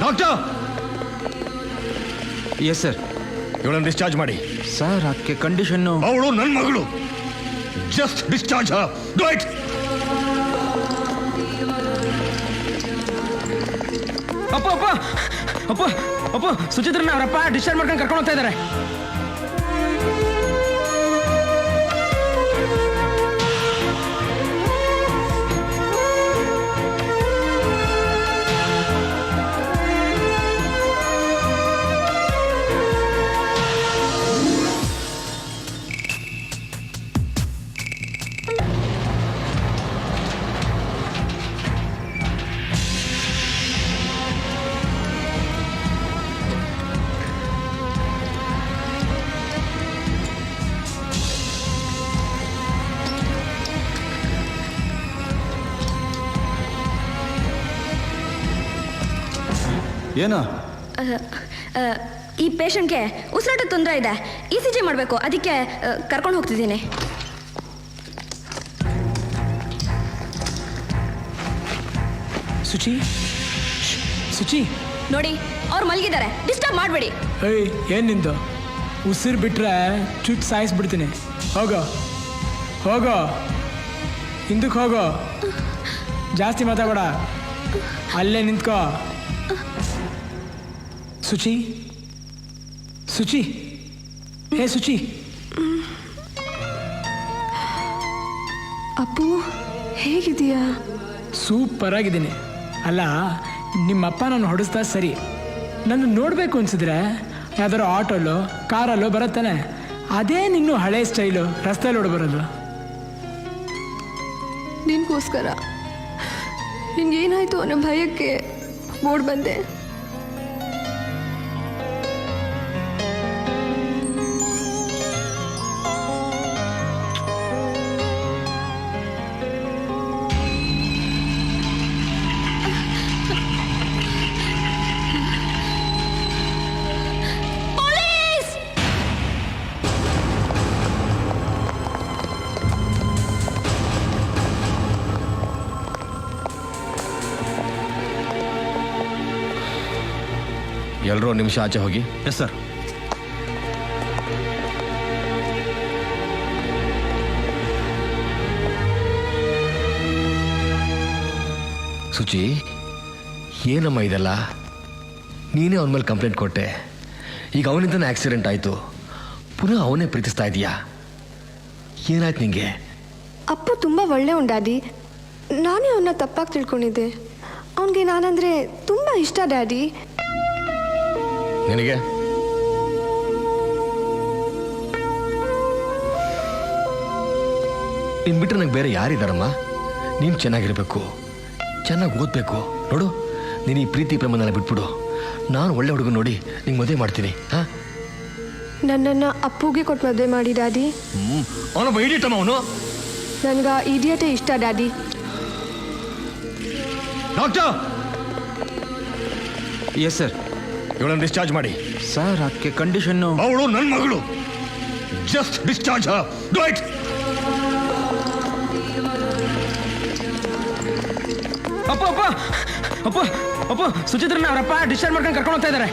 Doctor. Yes sir. ಇವಳನ್ನು discharge ಮಾಡಿ. Sir ಆಕೆ ಕಂಡೀಷನ್ನು. ಅವಳು ನನ್ನ ಮಗಳು. Just discharge Har. Do it. ಅಪ್ಪ ಅಪ್ಪ ಅಪ್ಪ ಅಪ್ಪ ಸುಚಿತ್ರನ ಅವರಪ್ಪ ಡಿಸ್ಚಾರ್ಜ್ ಮಾಡ್ಕೊಂಡು ಕರ್ಕೊಂಡು ಹೋಗ್ತಾ ಇದ್ದಾರೆ. ಏನು? ಈ ಪೇಷಂಟ್ಗೆ ಉಸಿರಾಟ ತೊಂದರೆ ಇದೆ, ECG ಮಾಡಬೇಕು, ಅದಕ್ಕೆ ಕರ್ಕೊಂಡು ಹೋಗ್ತಿದ್ದೀನಿ. ಸುಚಿ, ಸುಚಿ ನೋಡಿ, ಅವ್ರು ಮಲಗಿದ್ದಾರೆ, ಡಿಸ್ಟರ್ಬ್ ಮಾಡಬೇಡಿ. ಏಯ್, ಏನು ನಿಂದು? ಉಸಿರು ಬಿಟ್ರೆ ಚುಟ್ ಸಾಯಿಸ್ಬಿಡ್ತೀನಿ. ಹೋಗೋ ಹೋಗೋ, ಹಿಂದಕ್ಕೆ ಹೋಗೋ, ಜಾಸ್ತಿ ಮಾತಾಡಬೇಡ, ಅಲ್ಲೇ ನಿಂತ್ಕೋ. ಸುಚಿ, ಸುಚಿ, ಹೇ ಸುಚಿ. ಅಪ್ಪು ಹೇಗಿದೆಯಾ? ಸೂಪರ್ ಆಗಿದ್ದೀನಿ. ಅಲ್ಲ, ನಿಮ್ಮಪ್ಪ ನಾನು ಹೊಡೆಸ್ತಾ ಸರಿ, ನನ್ನ ನೋಡಬೇಕು ಅನ್ಸಿದ್ರೆ ಯಾವ್ದಾರು ಆಟೋಲ್ಲೋ ಕಾರಲ್ಲೋ ಬರುತ್ತಾನೆ, ಅದೇ ನಿನ್ನೂ ಹಳೆ ಸ್ಟೈಲು ರಸ್ತೆಯಲ್ಲಿ ಹೊಡ್ಬರೋದು. ನಿನ್ಗೋಸ್ಕರ ನಿನ್ಗೇನಾಯ್ತು ಅನ್ನೋ ಭಯಕ್ಕೆ ಓಡ್ ಬಂದೆ. ಎಲ್ಲರೂ ನಿಮಿಷ ಆಚೆ ಹೋಗಿ. Yes sir. ಸುಚಿ, ಏನಮ್ಮ ಇದೆಲ್ಲ? ನೀನೇ ಅವನ ಮೇಲೆ ಕಂಪ್ಲೇಂಟ್ ಕೊಟ್ಟೆ, ಈಗ ಅವನಿಂದನೇ ಆಕ್ಸಿಡೆಂಟ್ ಆಯಿತು, ಪುನಃ ಅವನೇ ಪ್ರೀತಿಸ್ತಾ ಇದೀಯಾ? ಏನಾಯ್ತು ನಿಂಗೆ? ಅಪ್ಪು ತುಂಬ ಒಳ್ಳೆಯವನು ಡ್ಯಾಡಿ. ನಾನೇ ಅವನ್ನ ತಪ್ಪಾಗಿ ತಿಳ್ಕೊಂಡಿದ್ದೆ. ಅವನಿಗೆ ನಾನಂದರೆ ತುಂಬ ಇಷ್ಟ ಡ್ಯಾಡಿ. ನಿನಗೆ? ನಿನ್ ಬಿಟ್ಟರೆ ನಂಗೆ ಬೇರೆ ಯಾರಿದ್ದಾರಮ್ಮ? ನೀನು ಚೆನ್ನಾಗಿರ್ಬೇಕು, ಚೆನ್ನಾಗಿ ಓದಬೇಕು. ನೋಡು, ನೀನು ಈ ಪ್ರೀತಿ ಪ್ರೇಮನೆಲ್ಲ ಬಿಟ್ಬಿಡು. ನಾನು ಒಳ್ಳೆ ಹುಡುಗ ನೋಡಿ ನಿಂಗೆ ಮದುವೆ ಮಾಡ್ತೀನಿ. ಹಾಂ, ನನ್ನನ್ನು ಅಪ್ಪುಗೆ ಕೊಟ್ಟು ಮದುವೆ ಮಾಡಿ ಡ್ಯಾಡಿ. ಅವನೊಬ್ಬ ಇಡಿಯಟಮ್ಮ ಅವನು. ನನಗೆ ಇಡಿಯಟೇ ಇಷ್ಟ ಡ್ಯಾಡಿ. ಡಾಕ್ಟರ್. Yes sir. ಇವಳನ್ನು ಡಿಸ್ಚಾರ್ಜ್ ಮಾಡಿ. ಸರ್ ಆಕೆ ಕಂಡೀಷನ್ನು. ಅವಳು ನನ್ನ ಮಗಳು. Just discharge Har. Do it. ಅಪ್ಪ ಅಪ್ಪ ಅಪ್ಪ ಅಪ್ಪ ಸುಚಿತ್ರನ ಅವರಪ್ಪ ಡಿಸ್ಚಾರ್ಜ್ ಮಾಡ್ಕೊಂಡು ಕರ್ಕೊಂಡು ಹೋಗ್ತಾ ಇದ್ದಾರೆ.